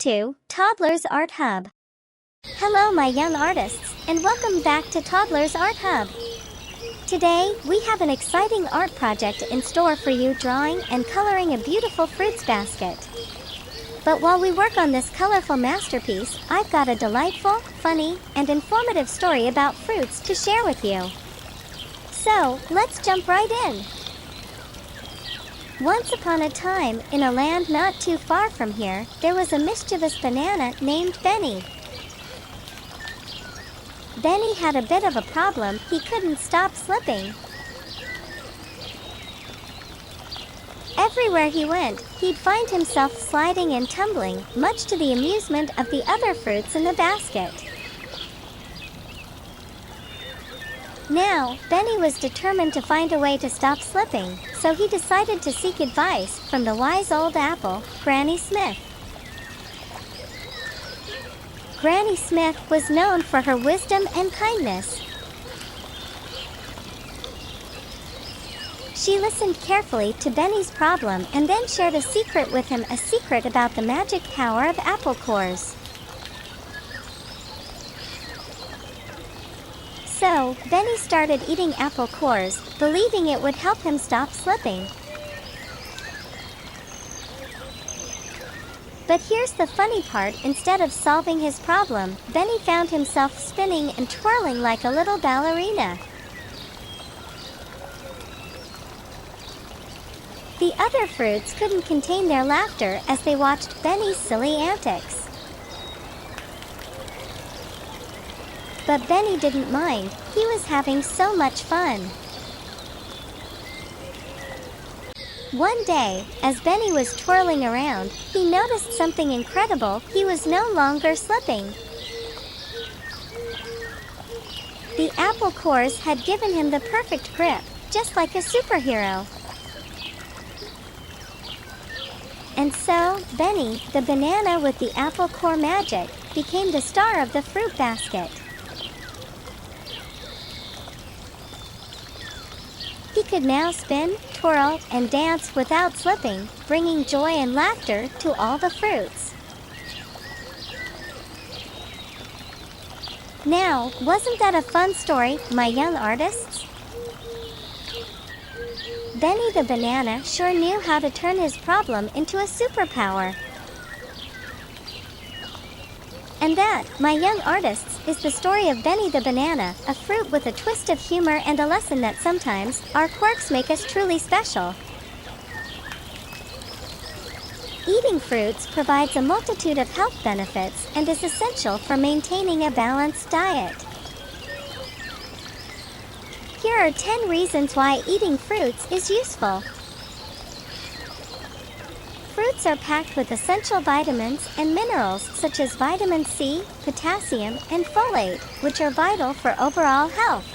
to Toddlers Art Hub. Hello my young artists, and welcome back to Toddlers Art Hub. Today, we have an exciting art project in store for you, drawing and coloring a beautiful fruits basket. But while we work on this colorful masterpiece, I've got a delightful, funny, and informative story about fruits to share with you. So, let's jump right in. Once upon a time, in a land not too far from here, there was a mischievous banana named Benny. Benny had a bit of a problem. He couldn't stop slipping. Everywhere he went, he'd find himself sliding and tumbling, much to the amusement of the other fruits in the basket. Now, Benny was determined to find a way to stop slipping, so he decided to seek advice from the wise old apple, Granny Smith. Granny Smith was known for her wisdom and kindness. She listened carefully to Benny's problem and then shared a secret with him, a secret about the magic power of apple cores. So, Benny started eating apple cores, believing it would help him stop slipping. But here's the funny part: instead of solving his problem, Benny found himself spinning and twirling like a little ballerina. The other fruits couldn't contain their laughter as they watched Benny's silly antics. But Benny didn't mind. He was having so much fun. One day, as Benny was twirling around, he noticed something incredible. He was no longer slipping. The apple cores had given him the perfect grip, just like a superhero. And so, Benny, the banana with the apple core magic, became the star of the fruit basket. He could now spin, twirl, and dance without slipping, bringing joy and laughter to all the fruits. Now, wasn't that a fun story, my young artists? Benny the banana sure knew how to turn his problem into a superpower. And that, my young artists, is the story of Benny the banana, a fruit with a twist of humor and a lesson that sometimes our quirks make us truly special. Eating fruits provides a multitude of health benefits and is essential for maintaining a balanced diet. Here are 10 reasons why eating fruits is useful. Fruits are packed with essential vitamins and minerals such as vitamin C, potassium, and folate, which are vital for overall health.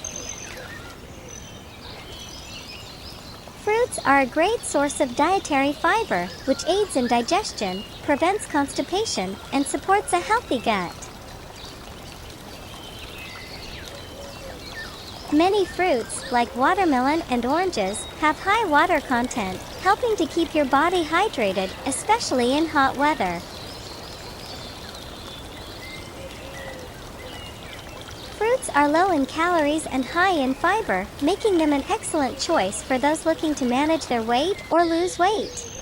Fruits are a great source of dietary fiber, which aids in digestion, prevents constipation, and supports a healthy gut. Many fruits, like watermelon and oranges, have high water content, helping to keep your body hydrated, especially in hot weather. Fruits are low in calories and high in fiber, making them an excellent choice for those looking to manage their weight or lose weight.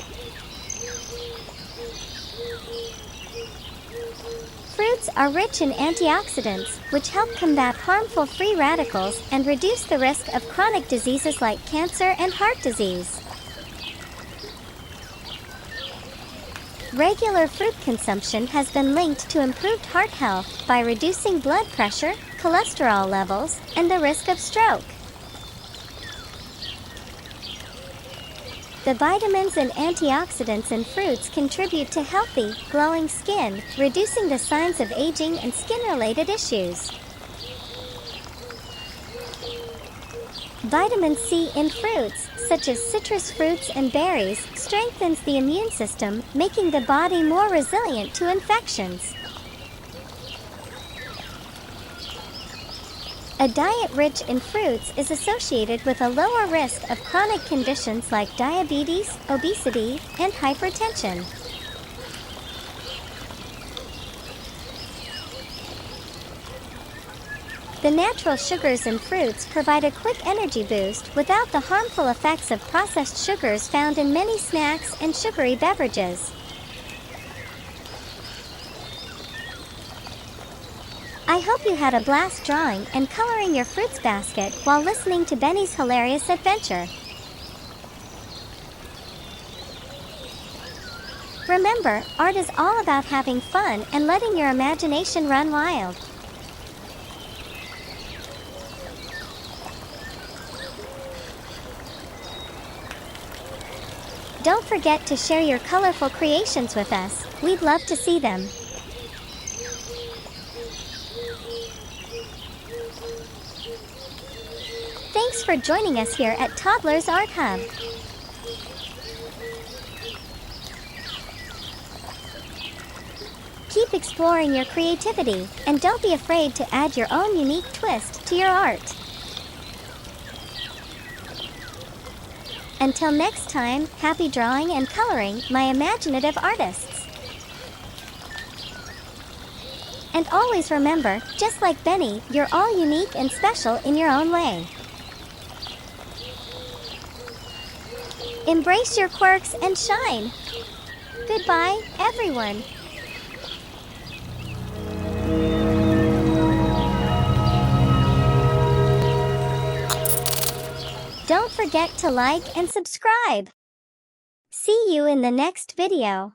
Fruits are rich in antioxidants, which help combat harmful free radicals and reduce the risk of chronic diseases like cancer and heart disease. Regular fruit consumption has been linked to improved heart health by reducing blood pressure, cholesterol levels, and the risk of stroke. The vitamins and antioxidants in fruits contribute to healthy, glowing skin, reducing the signs of aging and skin-related issues. Vitamin C in fruits, such as citrus fruits and berries, strengthens the immune system, making the body more resilient to infections. A diet rich in fruits is associated with a lower risk of chronic conditions like diabetes, obesity, and hypertension. The natural sugars in fruits provide a quick energy boost without the harmful effects of processed sugars found in many snacks and sugary beverages. I hope you had a blast drawing and coloring your fruits basket while listening to Benny's hilarious adventure. Remember, art is all about having fun and letting your imagination run wild. Don't forget to share your colorful creations with us. We'd love to see them. Thanks for joining us here at Toddlers Art Hub. Keep exploring your creativity, and don't be afraid to add your own unique twist to your art. Until next time, happy drawing and coloring, my imaginative artists. And always remember, just like Benny, you're all unique and special in your own way. Embrace your quirks and shine. Goodbye, everyone. Don't forget to like and subscribe. See you in the next video.